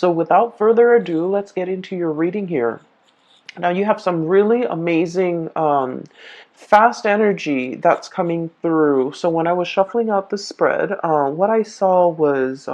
So without further ado, let's get into your reading here. Now you have some really amazing fast energy that's coming through. So when I was shuffling out the spread, what I saw was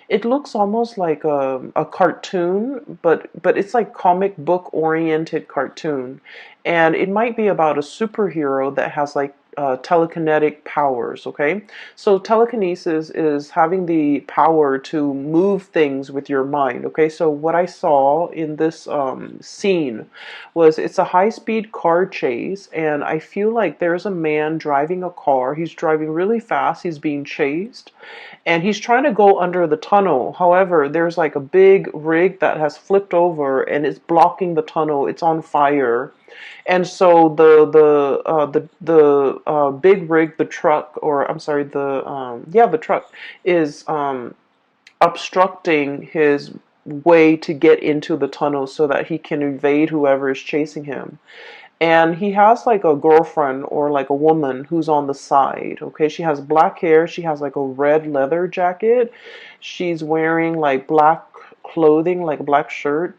it looks almost like a cartoon, but it's like comic book oriented cartoon, and it might be about a superhero that has like telekinetic powers. Okay, so telekinesis is having the power to move things with your mind. Okay, so what I saw in this scene was it's a high-speed car chase, and I feel like there's a man driving a car. He's driving really fast. He's being chased, and he's trying to go under the tunnel. However, there's like a big rig that has flipped over and it's blocking the tunnel. It's on fire. And so the big rig, the truck, or I'm sorry, the truck is obstructing his way to get into the tunnel so that he can evade whoever is chasing him. And he has like a girlfriend or like a woman who's on the side. Okay, she has black hair, she has like a red leather jacket, she's wearing like black clothing, like a black shirt,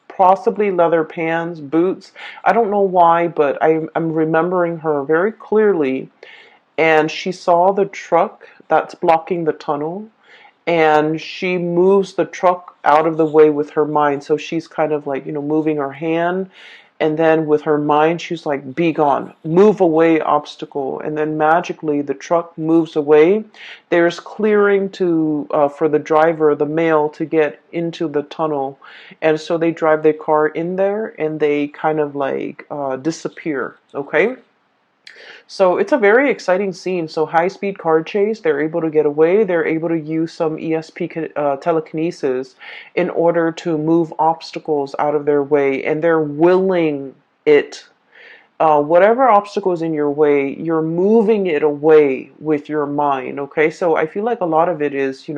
possibly leather pants, boots. I don't know why, but I'm remembering her very clearly. And she saw the truck that's blocking the tunnel, and she moves the truck out of the way with her mind. So she's kind of like, moving her hand, and then with her mind she's like, be gone, move away, obstacle. And then magically the truck moves away. There's clearing to for the driver, the male, to get into the tunnel. And so they drive their car in there and they kind of like disappear. Okay, so it's a very exciting scene. So high speed car chase, they're able to get away. They're able to use some ESP telekinesis in order to move obstacles out of their way, and they're willing it. Whatever obstacle is in your way, you're moving it away with your mind. Okay, so I feel like a lot of it is,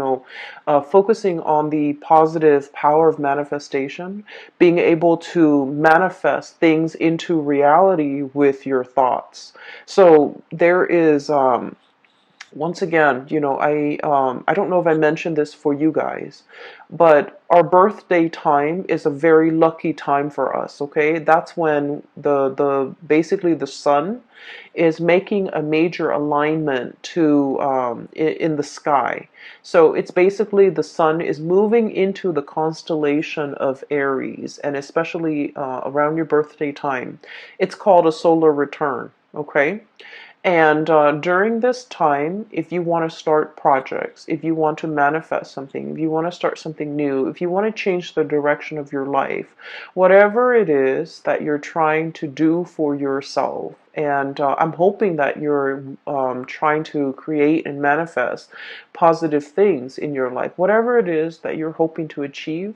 focusing on the positive power of manifestation, being able to manifest things into reality with your thoughts. So there is once again, I don't know if I mentioned this for you guys, but our birthday time is a very lucky time for us. Okay, that's when the basically the sun is making a major alignment to in the sky. So it's basically the sun is moving into the constellation of Aries, and especially around your birthday time, it's called a solar return. Okay. And during this time, if you want to start projects, if you want to manifest something, if you want to start something new, if you want to change the direction of your life, whatever it is that you're trying to do for yourself, and I'm hoping that you're trying to create and manifest positive things in your life, whatever it is that you're hoping to achieve,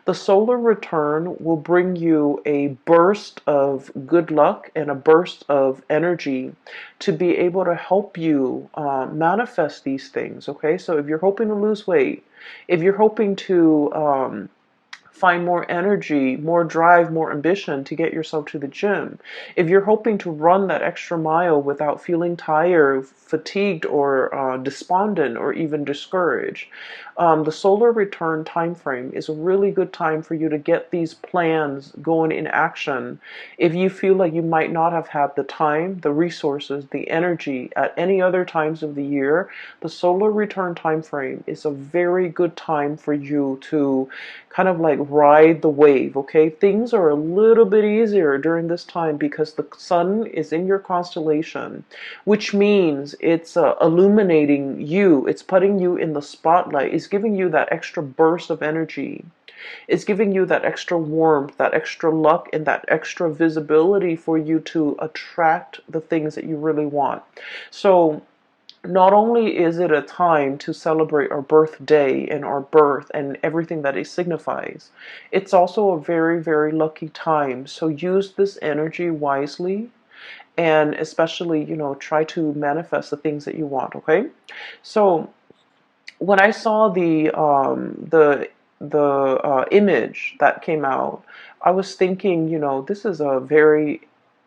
the solar return will bring you a burst of good luck and a burst of energy to be able to help you manifest these things. Okay, so if you're hoping to lose weight, if you're hoping to find more energy, more drive, more ambition to get yourself to the gym, if you're hoping to run that extra mile without feeling tired, fatigued, or despondent, or even discouraged, the solar return time frame is a really good time for you to get these plans going in action. If you feel like you might not have had the time, the resources, the energy at any other times of the year, the solar return time frame is a very good time for you to kind of like ride the wave. Okay, things are a little bit easier during this time because the sun is in your constellation, which means it's illuminating you, it's putting you in the spotlight, it's giving you that extra burst of energy, it's giving you that extra warmth, that extra luck, and that extra visibility for you to attract the things that you really want. So not only is it a time to celebrate our birthday and our birth and everything that it signifies, it's also a very, very lucky time. So use this energy wisely, and especially, try to manifest the things that you want. Okay, so when I saw the image that came out, I was thinking, this is a very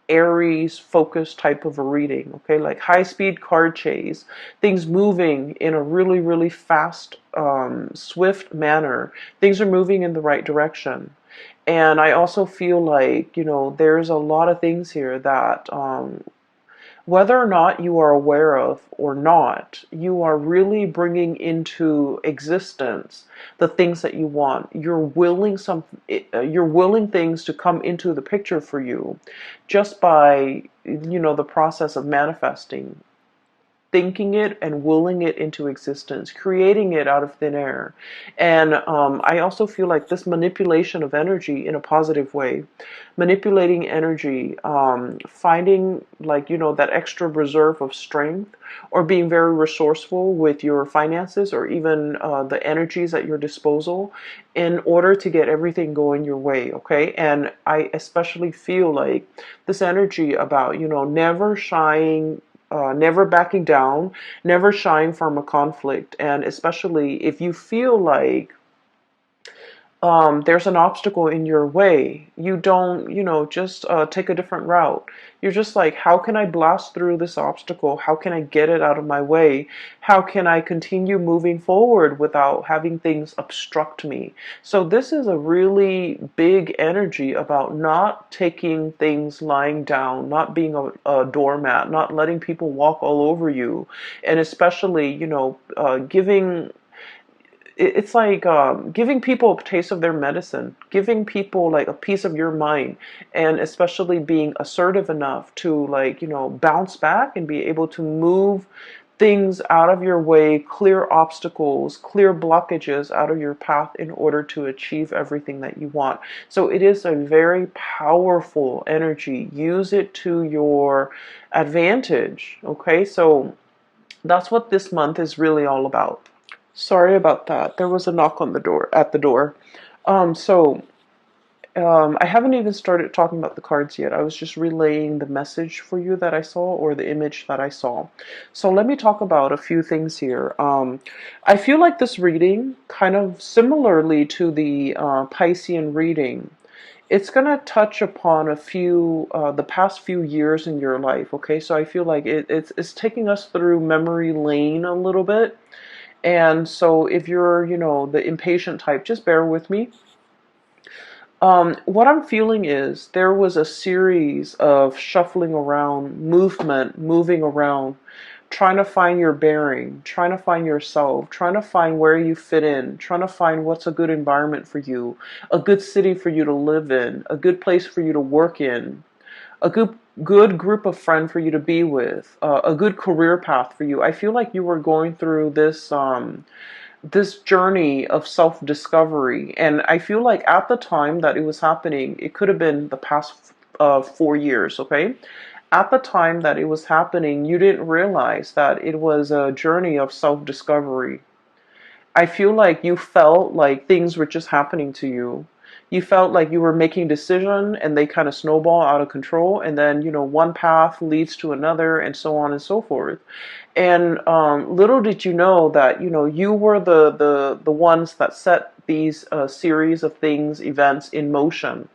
Aries focused type of a reading, okay? Like high speed card chase, things moving in a really, really fast, swift manner. Things are moving in the right direction. And I also feel like, there's a lot of things here that whether or not you are aware of or not, you are really bringing into existence the things that you want. You're willing things to come into the picture for you just by, the process of manifesting, thinking it and willing it into existence, creating it out of thin air. And I also feel like this manipulation of energy in a positive way, manipulating energy, finding like, that extra reserve of strength, or being very resourceful with your finances, or even the energies at your disposal in order to get everything going your way. Okay. And I especially feel like this energy about, never shying, never backing down, never shying from a conflict. And especially if you feel like there's an obstacle in your way, you don't, just take a different route. You're just like, how can I blast through this obstacle? How can I get it out of my way? How can I continue moving forward without having things obstruct me? So this is a really big energy about not taking things lying down, not being a doormat, not letting people walk all over you, and especially, giving, it's like giving people a taste of their medicine, giving people like a piece of your mind, and especially being assertive enough to, like, bounce back and be able to move things out of your way, clear obstacles, clear blockages out of your path in order to achieve everything that you want. So it is a very powerful energy. Use it to your advantage. Okay, so that's what this month is really all about. Sorry about that. There was a knock on the door, at the door. So I haven't even started talking about the cards yet. I was just relaying the message for you that I saw, or the image that I saw. So let me talk about a few things here. I feel like this reading, kind of similarly to the Piscean reading, it's going to touch upon a few, the past few years in your life. Okay, so I feel like it's taking us through memory lane a little bit. And so if you're, the impatient type, just bear with me. What I'm feeling is there was a series of shuffling around, movement, moving around, trying to find your bearing, trying to find yourself, trying to find where you fit in, trying to find what's a good environment for you, a good city for you to live in, a good place for you to work in, a good group of friends for you to be with, a good career path for you. I feel like you were going through this journey of self-discovery, and I feel like at the time that it was happening, it could have been the past 4 years. Okay, at the time that it was happening, you didn't realize that it was a journey of self-discovery. I feel like you felt like things were just happening to you. You felt like you were making decisions and they kind of snowball out of control, and then, one path leads to another, and so on and so forth. And little did you know that, you were the ones that set these series of things, events in motion.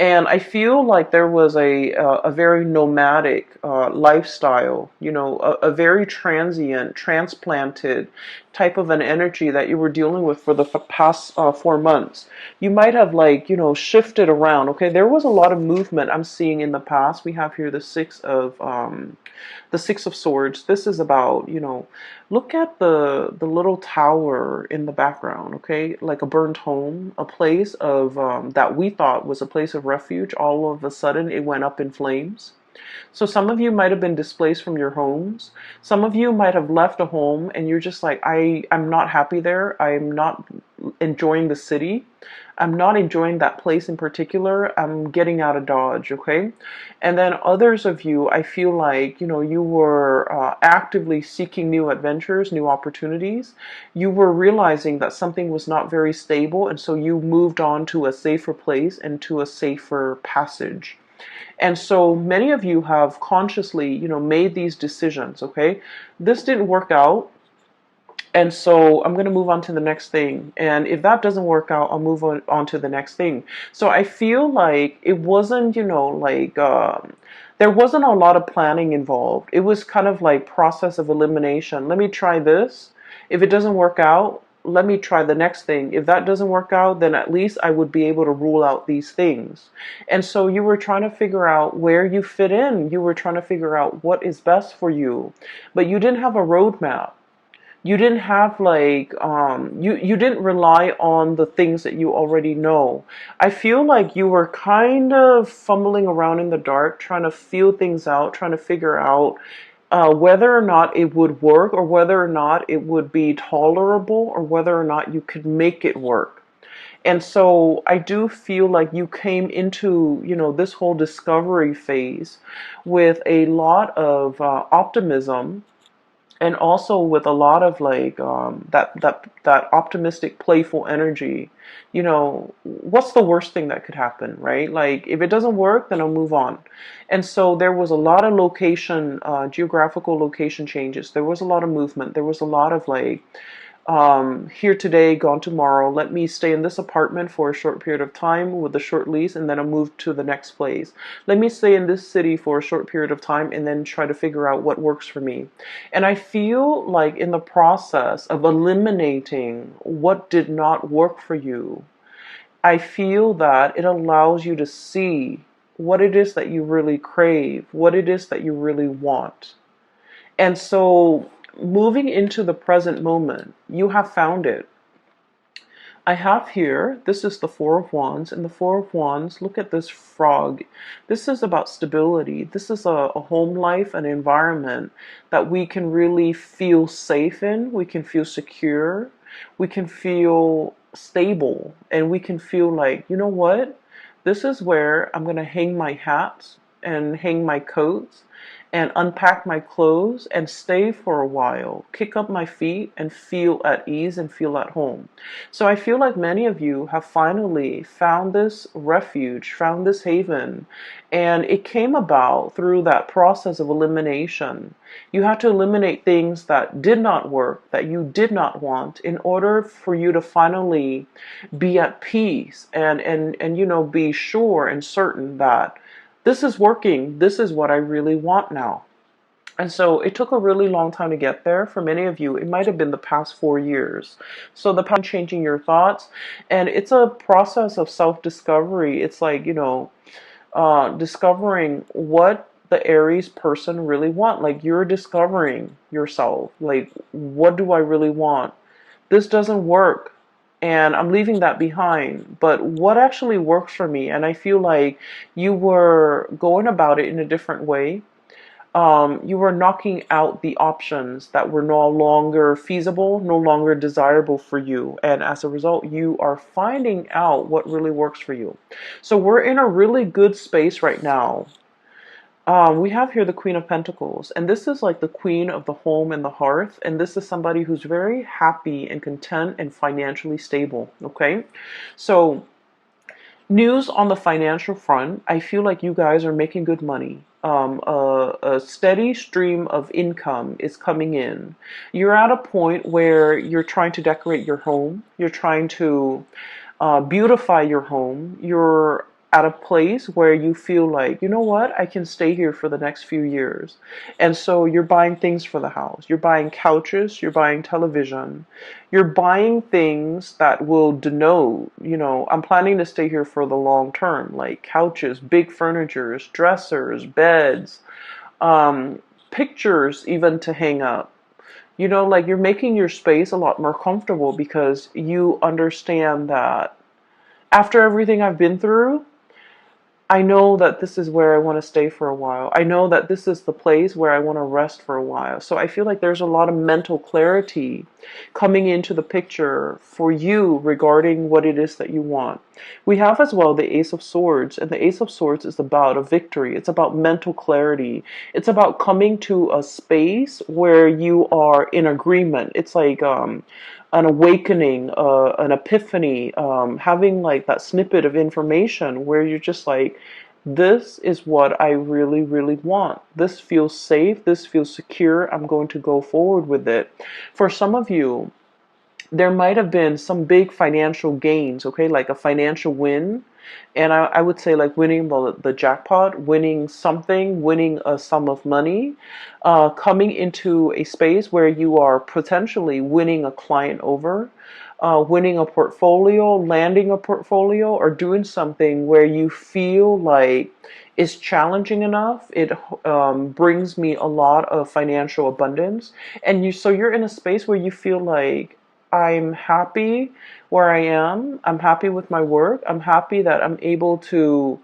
And I feel like there was a very nomadic lifestyle, a very transient, transplanted type of an energy that you were dealing with for the past 4 months. You might have, like, shifted around. Okay, there was a lot of movement I'm seeing in the past. We have here the Six of Swords. This is about, look at the little tower in the background, okay? Like a burnt home, a place of that we thought was a place of refuge. All of a sudden, it went up in flames. So some of you might have been displaced from your homes. Some of you might have left a home and you're just like, I'm not happy there. I'm not enjoying the city. I'm not enjoying that place in particular. I'm getting out of Dodge, okay? And then others of you, I feel like, you were actively seeking new adventures, new opportunities. You were realizing that something was not very stable, and so you moved on to a safer place and to a safer passage. And so many of you have consciously, made these decisions, okay? This didn't work out. And so I'm going to move on to the next thing. And if that doesn't work out, I'll move on to the next thing. So I feel like it wasn't, there wasn't a lot of planning involved. It was kind of like process of elimination. Let me try this. If it doesn't work out, let me try the next thing. If that doesn't work out, then at least I would be able to rule out these things. And so you were trying to figure out where you fit in. You were trying to figure out what is best for you, but you didn't have a roadmap. You didn't have like you didn't rely on the things that you already know. I feel like you were kind of fumbling around in the dark, trying to feel things out, trying to figure out whether or not it would work, or whether or not it would be tolerable, or whether or not you could make it work. And so I do feel like you came into, this whole discovery phase with a lot of optimism, and also with a lot of like that optimistic, playful energy. What's the worst thing that could happen, right? Like, if it doesn't work, then I'll move on. And so there was a lot of geographical location changes. There was a lot of movement. There was a lot of like, here today, gone tomorrow. Let me stay in this apartment for a short period of time with a short lease, and then I'll move to the next place. Let me stay in this city for a short period of time, and then try to figure out what works for me. And I feel like in the process of eliminating what did not work for you, I feel that it allows you to see what it is that you really crave, what it is that you really want. And so, moving into the present moment, you have found it. I have here, this is the Four of Wands, and the Four of Wands, look at this frog. This is about stability. This is a home life, an environment that we can really feel safe in. We can feel secure. We can feel stable. And we can feel like, you know what? This is where I'm going to hang my hats and hang my coats and unpack my clothes and stay for a while, kick up my feet and feel at ease and feel at home. So I feel like many of you have finally found this refuge, found this haven, and it came about through that process of elimination. You had to eliminate things that did not work, that you did not want, in order for you to finally be at peace and be sure and certain that this is working. This is what I really want now. And so it took a really long time to get there. For many of you, it might have been the past 4 years. So the past changing your thoughts, and it's a process of self-discovery. It's like, discovering what the Aries person really want. Like, you're discovering yourself. Like, what do I really want? This doesn't work, and I'm leaving that behind. But what actually works for me? And I feel like you were going about it in a different way. You were knocking out the options that were no longer feasible, no longer desirable for you. And as a result, you are finding out what really works for you. So we're in a really good space right now. We have here the Queen of Pentacles, and this is like the queen of the home and the hearth, and this is somebody who's very happy and content and financially stable, okay? So, news on the financial front, I feel like you guys are making good money. A steady stream of income is coming in. You're at a point where you're trying to decorate your home, you're trying to beautify your home, you're at a place where you feel like, you know what, I can stay here for the next few years. And so you're buying things for the house. You're buying couches, you're buying television, you're buying things that will denote, I'm planning to stay here for the long term, like couches, big furnitures, dressers, beds, pictures even to hang up. Like, you're making your space a lot more comfortable because you understand that after everything I've been through, I know that this is where I want to stay for a while. I know that this is the place where I want to rest for a while. So I feel like there's a lot of mental clarity coming into the picture for you regarding what it is that you want. We have as well the Ace of Swords, and the Ace of Swords is about a victory. It's about mental clarity. It's about coming to a space where you are in agreement. It's like an awakening, an epiphany, having like that snippet of information where you're just like, This is what I really, really want. This feels safe. This feels secure. I'm going to go forward with it. For some of you, there might have been some big financial gains, okay, like a financial win. And I would say like winning the jackpot, winning something, winning a sum of money, coming into a space where you are potentially winning a client over, winning a portfolio, landing a portfolio, or doing something where you feel like it's challenging enough. It brings me a lot of financial abundance. And so you're in a space where you feel like, I'm happy where I am. I'm happy with my work. I'm happy that I'm able to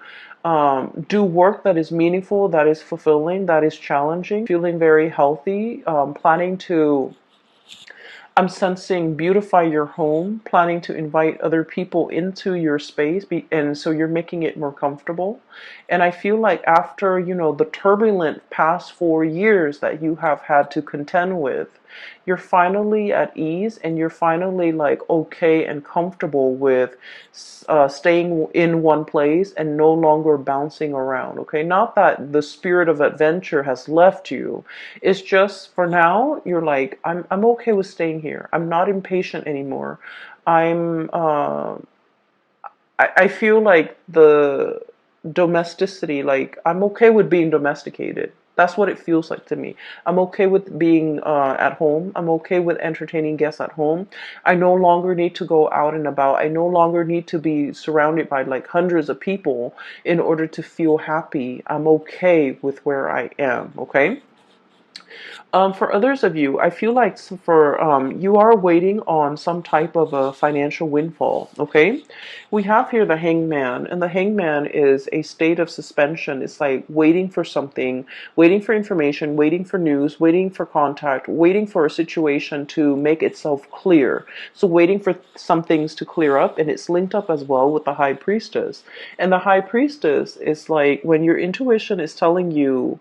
do work that is meaningful, that is fulfilling, that is challenging. Feeling very healthy. Planning to I'm sensing beautify your home, planning to invite other people into your space, and so you're making it more comfortable. And I feel like after, the turbulent past 4 years that you have had to contend with, you're finally at ease and you're finally like okay and comfortable with staying in one place and no longer bouncing around. Okay, not that the spirit of adventure has left you. It's just for now you're like, I'm okay with staying here. I'm not impatient anymore. I'm I feel like the domesticity, like I'm okay with being domesticated. That's what it feels like to me. I'm okay with being at home. I'm okay with entertaining guests at home. I no longer need to go out and about. I no longer need to be surrounded by like hundreds of people in order to feel happy. I'm okay with where I am. Okay. For others of you, I feel like for you are waiting on some type of a financial windfall. Okay, we have here the hangman, and the hangman is a state of suspension. It's like waiting for something, waiting for information, waiting for news, waiting for contact, waiting for a situation to make itself clear. So waiting for some things to clear up, and it's linked up as well with the high priestess. And the high priestess is like when your intuition is telling you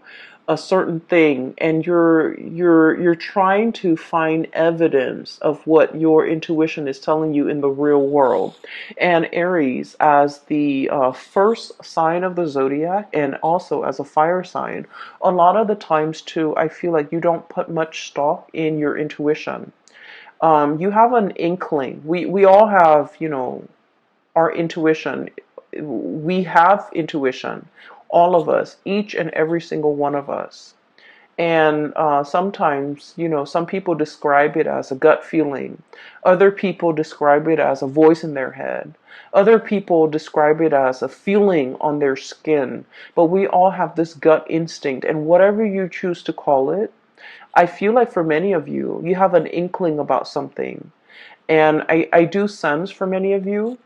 a certain thing and you're trying to find evidence of what your intuition is telling you in the real world. And Aries, as the first sign of the zodiac and also as a fire sign, a lot of the times too, I feel like you don't put much stock in your intuition. You have an inkling. We all have, our intuition. We have intuition, all of us, each and every single one of us. And sometimes, some people describe it as a gut feeling. Other people describe it as a voice in their head. Other people describe it as a feeling on their skin. But we all have this gut instinct, and whatever you choose to call it, I feel like for many of you, you have an inkling about something. And I do sense for many of you,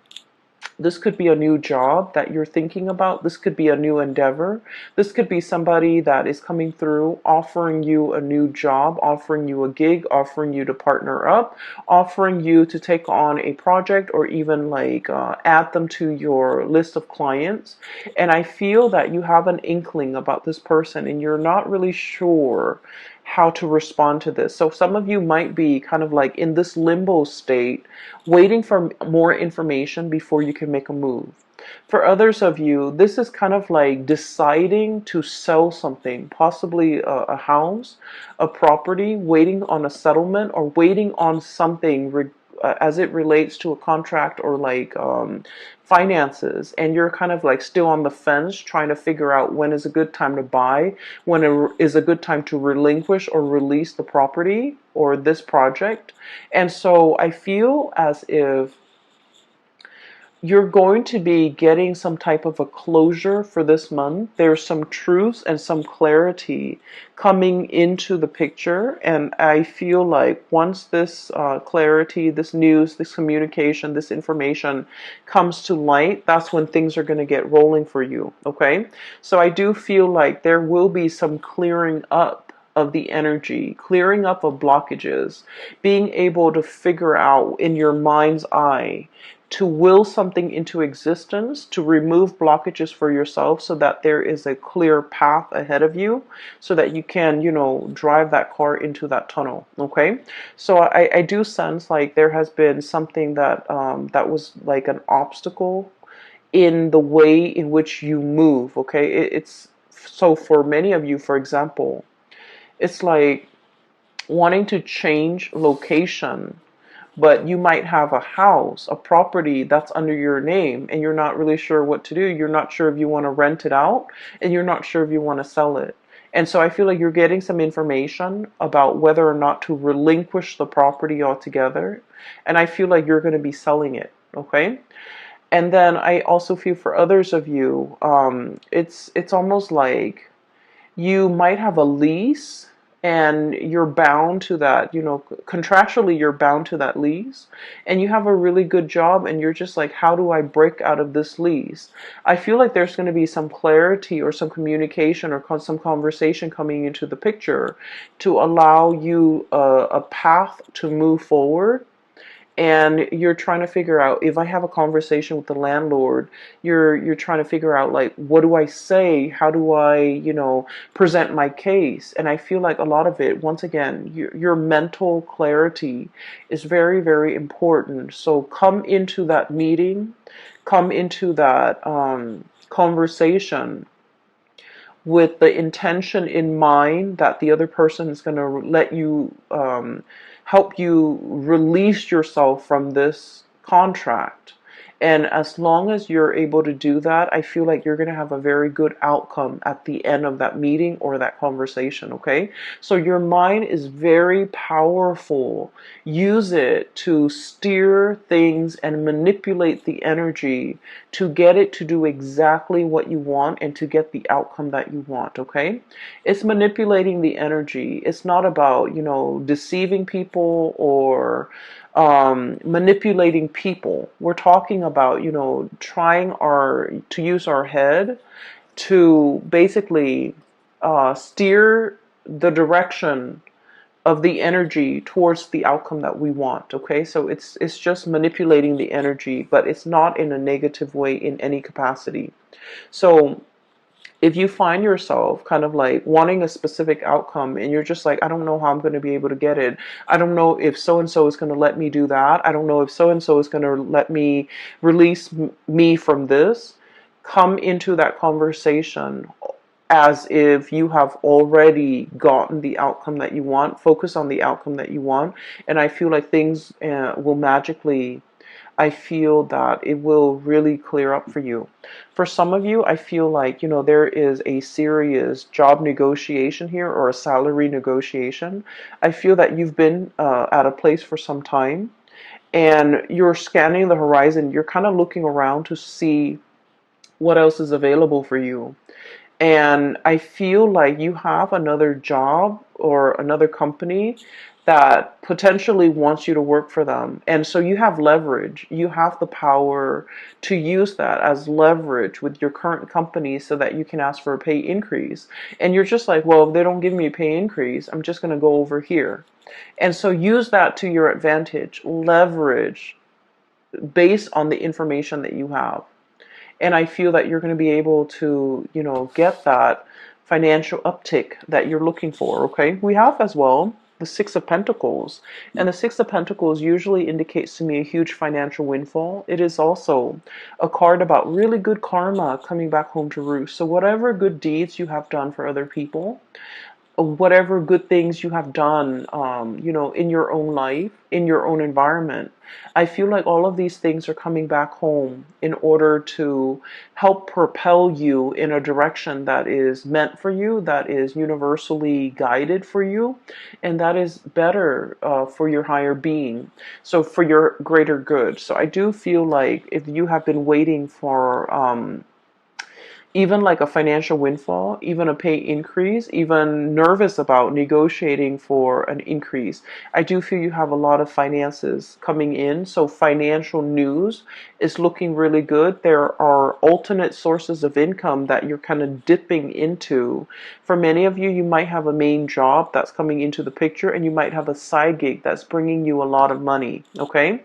this could be a new job that you're thinking about. This could be a new endeavor. This could be somebody that is coming through offering you a new job, offering you a gig, offering you to partner up, offering you to take on a project or even like add them to your list of clients. And I feel that you have an inkling about this person and you're not really sure how to respond to this. So some of you might be kind of like in this limbo state, waiting for more information before you can make a move. For others of you, this is kind of like deciding to sell something, possibly a house, a property, waiting on a settlement or waiting on something as it relates to a contract or like finances, and you're kind of like still on the fence trying to figure out when is a good time to buy, when is a good time to relinquish or release the property or this project. And so I feel as if you're going to be getting some type of a closure for this month. There's some truths and some clarity coming into the picture. And I feel like once this clarity, this news, this communication, this information comes to light, that's when things are going to get rolling for you. Okay. So I do feel like there will be some clearing up of the energy, clearing up of blockages, being able to figure out in your mind's eye to will something into existence, to remove blockages for yourself so that there is a clear path ahead of you so that you can, drive that car into that tunnel. Okay. So I do sense like there has been something that, that was like an obstacle in the way in which you move, okay? It's so for many of you, for example, it's like wanting to change location, but you might have a house, a property that's under your name, and you're not really sure what to do. You're not sure if you want to rent it out, and you're not sure if you want to sell it. And so I feel like you're getting some information about whether or not to relinquish the property altogether. And I feel like you're going to be selling it, okay? And then I also feel for others of you, it's almost like you might have a lease and you're bound to that, contractually you're bound to that lease, and you have a really good job and you're just like, how do I break out of this lease? I feel like there's going to be some clarity or some communication or some conversation coming into the picture to allow you a path to move forward. And you're trying to figure out, if I have a conversation with the landlord, you're trying to figure out, like, what do I say? How do I, present my case? And I feel like a lot of it, once again, your mental clarity is very, very important. So come into that meeting, come into that conversation with the intention in mind that the other person is going to let you, help you release yourself from this contract. And as long as you're able to do that, I feel like you're going to have a very good outcome at the end of that meeting or that conversation, okay? So your mind is very powerful. Use it to steer things and manipulate the energy to get it to do exactly what you want and to get the outcome that you want, okay? It's manipulating the energy. It's not about, deceiving people or manipulating people. We're talking about, trying to use our head to basically steer the direction of the energy towards the outcome that we want. Okay, so it's just manipulating the energy, but it's not in a negative way in any capacity. So if you find yourself kind of like wanting a specific outcome and you're just like, I don't know how I'm going to be able to get it. I don't know if so-and-so is going to let me do that. I don't know if so-and-so is going to let me release me from this. Come into that conversation as if you have already gotten the outcome that you want. Focus on the outcome that you want. And I feel like things will magically, I feel that it will really clear up for you. For some of you, I feel like, there is a serious job negotiation here or a salary negotiation. I feel that you've been at a place for some time and you're scanning the horizon. You're kind of looking around to see what else is available for you. And I feel like you have another job or another company that potentially wants you to work for them. And so you have leverage. You have the power to use that as leverage with your current company so that you can ask for a pay increase. And you're just like, well, if they don't give me a pay increase, I'm just going to go over here. And so use that to your advantage. Leverage based on the information that you have. And I feel that you're going to be able to, get that financial uptick that you're looking for, okay? We have as well the Six of Pentacles. And the Six of Pentacles usually indicates to me a huge financial windfall. It is also a card about really good karma coming back home to roost. So whatever good deeds you have done for other people, whatever good things you have done, in your own life, in your own environment, I feel like all of these things are coming back home in order to help propel you in a direction that is meant for you, that is universally guided for you, and that is better for your higher being, so for your greater good. So I do feel like if you have been waiting for even like a financial windfall, even a pay increase, even nervous about negotiating for an increase, I do feel you have a lot of finances coming in. So financial news is looking really good. There are alternate sources of income that you're kind of dipping into. For many of you, you might have a main job that's coming into the picture, and you might have a side gig that's bringing you a lot of money, okay?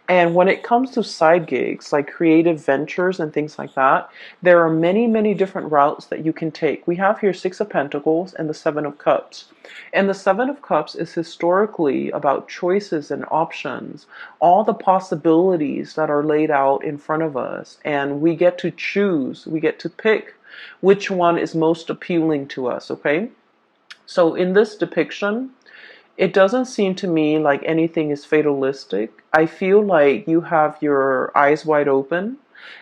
And when it comes to side gigs, like creative ventures and things like that, there are many many different routes that you can take. We have here Six of Pentacles and the Seven of Cups. And the Seven of Cups is historically about choices and options, all the possibilities that are laid out in front of us. And we get to choose, we get to pick which one is most appealing to us, okay? So in this depiction, it doesn't seem to me like anything is fatalistic. I feel like you have your eyes wide open.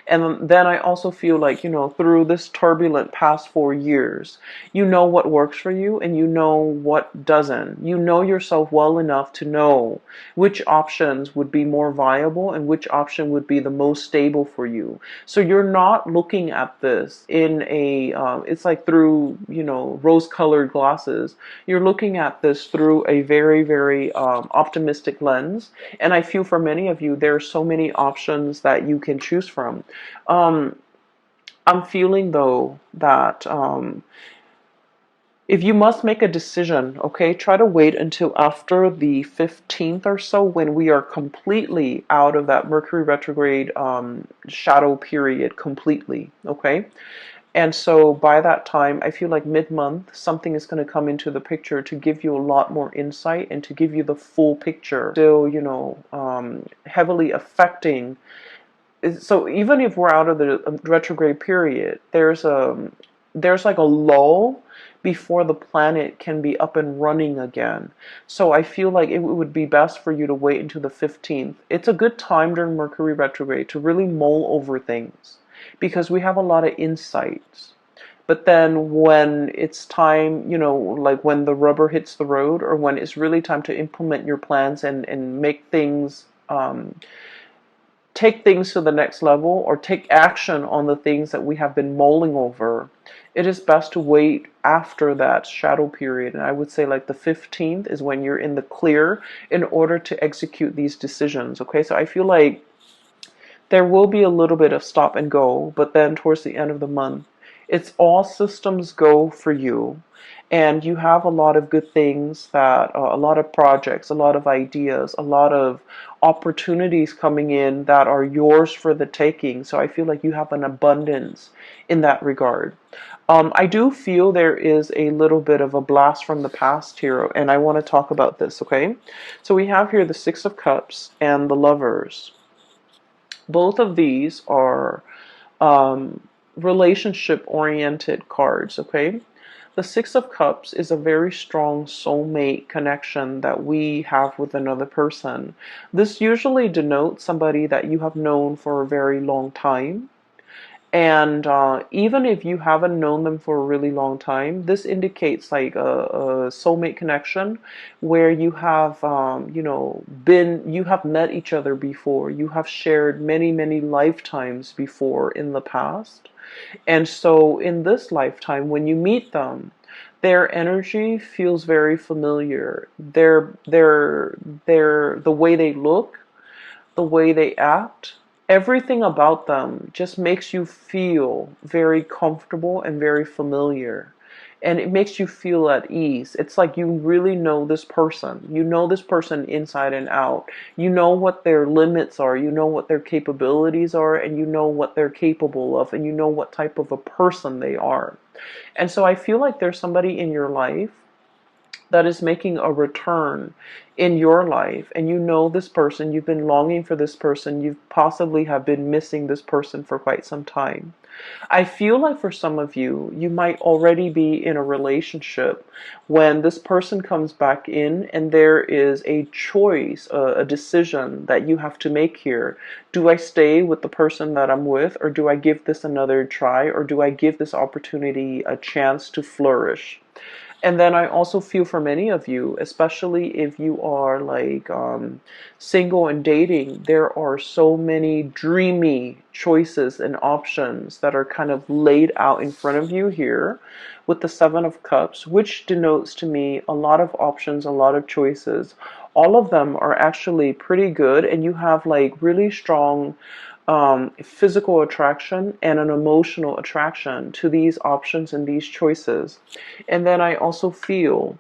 And then I also feel like, through this turbulent past 4 years, you know what works for you and you know what doesn't. You know yourself well enough to know which options would be more viable and which option would be the most stable for you. So you're not looking at this in it's like through, rose-colored glasses. You're looking at this through a very, very optimistic lens. And I feel for many of you, there are so many options that you can choose from. I'm feeling though that if you must make a decision, okay, try to wait until after the 15th or so, when we are completely out of that Mercury retrograde shadow period completely, okay? And so by that time, I feel like mid-month, something is going to come into the picture to give you a lot more insight and to give you the full picture. Still, heavily affecting. So even if we're out of the retrograde period, there's like a lull before the planet can be up and running again. So I feel like it would be best for you to wait until the 15th. It's a good time during Mercury retrograde to really mull over things because we have a lot of insights. But then when it's time, like when the rubber hits the road, or when it's really time to implement your plans and make things take things to the next level, or take action on the things that we have been mulling over, it is best to wait after that shadow period. And I would say like the 15th is when you're in the clear in order to execute these decisions. Okay, so I feel like there will be a little bit of stop and go, but then towards the end of the month, it's all systems go for you. And you have a lot of good things a lot of projects, a lot of ideas, a lot of opportunities coming in that are yours for the taking. So I feel like you have an abundance in that regard. I do feel there is a little bit of a blast from the past here, and I want to talk about this, okay? So we have here the Six of Cups and the Lovers. Both of these are relationship-oriented cards, okay? The Six of Cups is a very strong soulmate connection that we have with another person. This usually denotes somebody that you have known for a very long time. And even if you haven't known them for a really long time, this indicates like a soulmate connection where you have, you have met each other before. You have shared many, many lifetimes before in the past. And so in this lifetime, when you meet them, their energy feels very familiar. The way they look, the way they act, everything about them just makes you feel very comfortable and very familiar. And it makes you feel at ease. It's like you really know this person. You know this person inside and out. You know what their limits are. You know what their capabilities are. And you know what they're capable of. And you know what type of a person they are. And so I feel like there's somebody in your life that is making a return in your life, and you know this person, you've been longing for this person, you possibly have been missing this person for quite some time. I feel like for some of you, you might already be in a relationship when this person comes back in and there is a choice, a decision that you have to make here. Do I stay with the person that I'm with, or do I give this another try, or do I give this opportunity a chance to flourish? And then I also feel for many of you, especially if you are like single and dating, there are so many dreamy choices and options that are kind of laid out in front of you here with the Seven of Cups, which denotes to me a lot of options, a lot of choices. All of them are actually pretty good, and you have like really strong physical attraction and an emotional attraction to these options and these choices. And then I also feel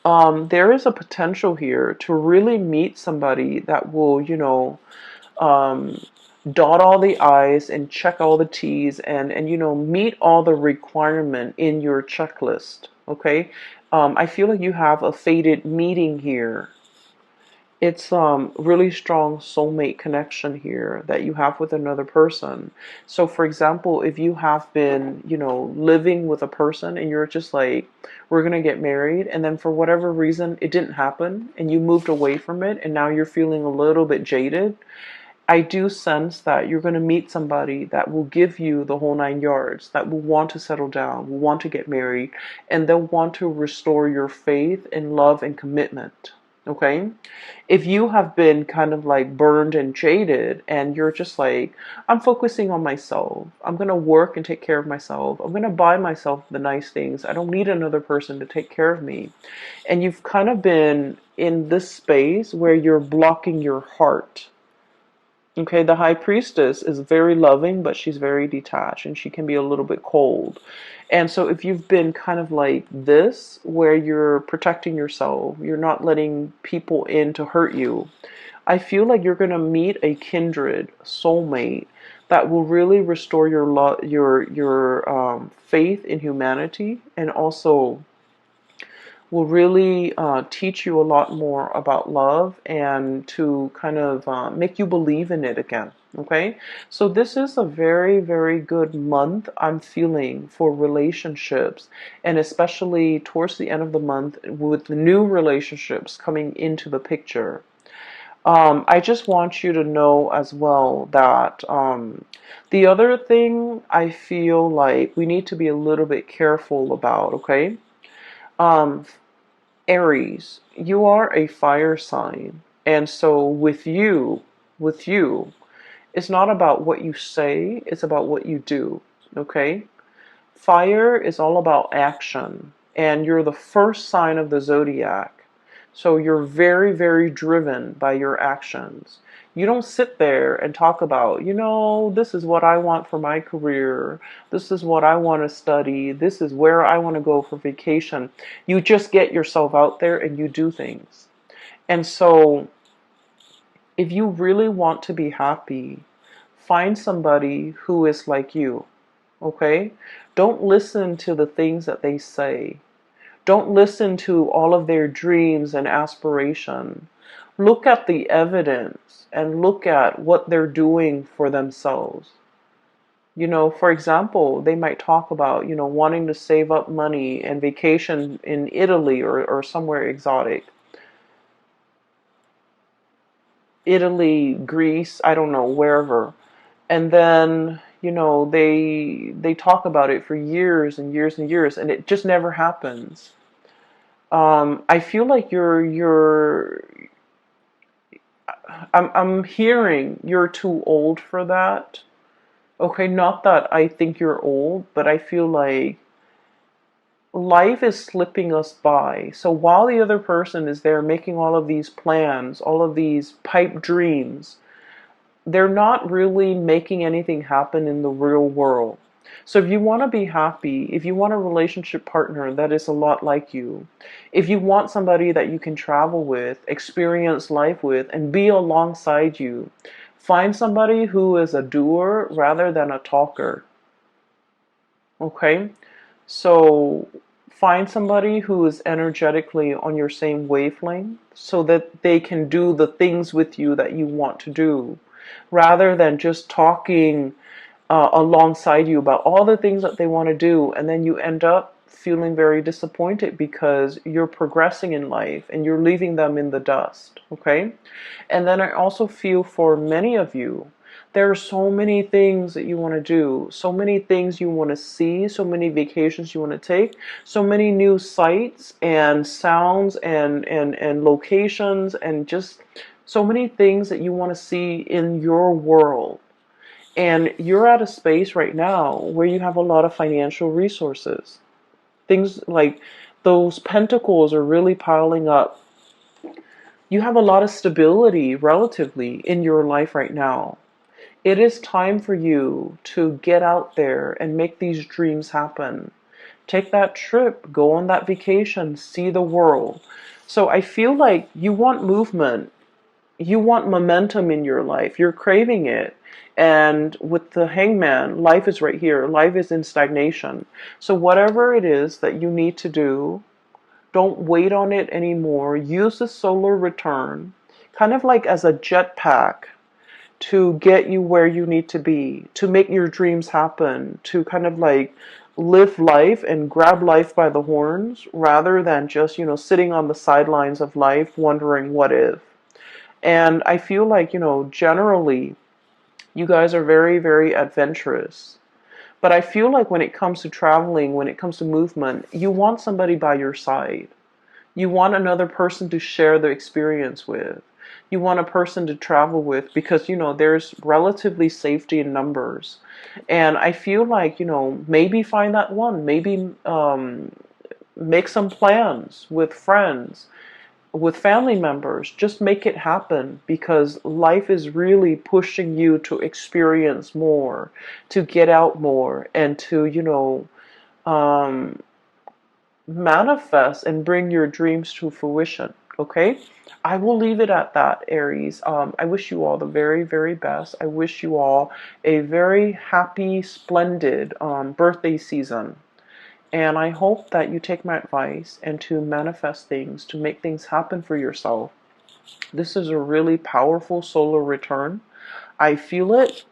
there is a potential here to really meet somebody that will, dot all the I's and check all the T's, and meet all the requirement in your checklist. Okay. I feel like you have a fated meeting here. It's really strong soulmate connection here that you have with another person. So for example, if you have been, living with a person and you're just like, we're gonna get married, and then for whatever reason it didn't happen and you moved away from it and now you're feeling a little bit jaded, I do sense that you're going to meet somebody that will give you the whole 9 yards, that will want to settle down, will want to get married, and they'll want to restore your faith and love and commitment. Okay? If you have been kind of like burned and jaded and you're just like, I'm focusing on myself, I'm going to work and take care of myself, I'm going to buy myself the nice things, I don't need another person to take care of me. And you've kind of been in this space where you're blocking your heart. Okay, the high priestess is very loving, but she's very detached and she can be a little bit cold. And so if you've been kind of like this, where you're protecting yourself, you're not letting people in to hurt you, I feel like you're going to meet a kindred soulmate that will really restore your faith in humanity, and also will really teach you a lot more about love and to kind of make you believe in it again. Okay, so this is a very, very good month I'm feeling for relationships, and especially towards the end of the month with the new relationships coming into the picture. I just want you to know as well that the other thing I feel like we need to be a little bit careful about, okay? Um, Aries, you are a fire sign. And so with you, it's not about what you say, it's about what you do. Okay? Fire is all about action. And you're the first sign of the zodiac. So you're very, very driven by your actions. You don't sit there and talk about, this is what I want for my career. This is what I want to study. This is where I want to go for vacation. You just get yourself out there and you do things. And so if you really want to be happy, find somebody who is like you. Okay? Don't listen to the things that they say. Don't listen to all of their dreams and aspiration. Look at the evidence and look at what they're doing for themselves. For example, they might talk about, wanting to save up money and vacation in Italy or somewhere exotic. Italy, Greece, I don't know, wherever. And then, they talk about it for years and years and years, and it just never happens. I feel like I'm hearing you're too old for that. Okay, not that I think you're old, but I feel like life is slipping us by. So while the other person is there making all of these plans, all of these pipe dreams, they're not really making anything happen in the real world. So if you want to be happy, if you want a relationship partner that is a lot like you, if you want somebody that you can travel with, experience life with, and be alongside you, find somebody who is a doer rather than a talker. Okay? So find somebody who is energetically on your same wavelength so that they can do the things with you that you want to do, rather than just talking alongside you about all the things that they want to do, and then you end up feeling very disappointed because you're progressing in life and you're leaving them in the dust. Okay? And then I also feel for many of you, there are so many things that you want to do, so many things you want to see, so many vacations you want to take, so many new sights and sounds and locations, and just so many things that you want to see in your world. And you're at a space right now where you have a lot of financial resources. Things like those pentacles are really piling up. You have a lot of stability relatively in your life right now. It is time for you to get out there and make these dreams happen. Take that trip, go on that vacation, see the world. So I feel like you want movement. you want momentum in your life. You're craving it. And with the hangman, life is right here. Life is in stagnation. So whatever it is that you need to do, don't wait on it anymore. Use the solar return kind of like as a jetpack to get you where you need to be, to make your dreams happen, to kind of like live life and grab life by the horns rather than just, sitting on the sidelines of life wondering what if. And I feel like, generally, you guys are very, very adventurous. But I feel like when it comes to traveling, when it comes to movement, you want somebody by your side. You want another person to share the experience with. You want a person to travel with because, there's relatively safety in numbers. And I feel like, maybe find that one. Maybe make some plans with friends, with family members. Just make it happen because life is really pushing you to experience more, to get out more, and to, um, manifest and bring your dreams to fruition. Okay, I will leave it at that, Aries. I wish you all the very, very best. I wish you all a very happy, splendid birthday season. And I hope that you take my advice and to manifest things, to make things happen for yourself. This is a really powerful solar return. I feel it.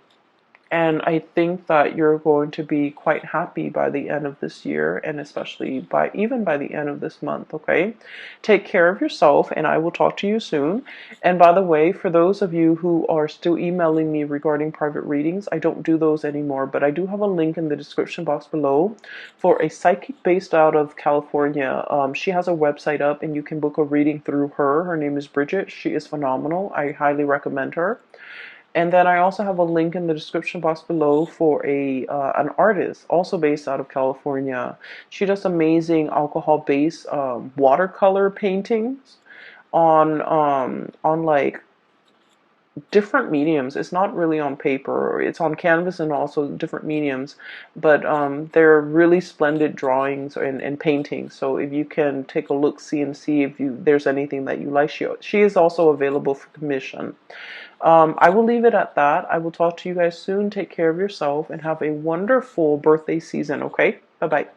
And I think that you're going to be quite happy by the end of this year and especially even by the end of this month, okay? Take care of yourself and I will talk to you soon. And by the way, for those of you who are still emailing me regarding private readings, I don't do those anymore, but I do have a link in the description box below for a psychic based out of California. She has a website up and you can book a reading through her. Her name is Bridget. She is phenomenal. I highly recommend her. And then I also have a link in the description box below for an artist also based out of California. She does amazing alcohol-based watercolor paintings on like different mediums. It's not really on paper. It's on canvas and also different mediums. But they're really splendid drawings and paintings. So if you can take a look, see if there's anything that you like, she is also available for commission. I will leave it at that. I will talk to you guys soon. Take care of yourself and have a wonderful birthday season, okay? Bye-bye.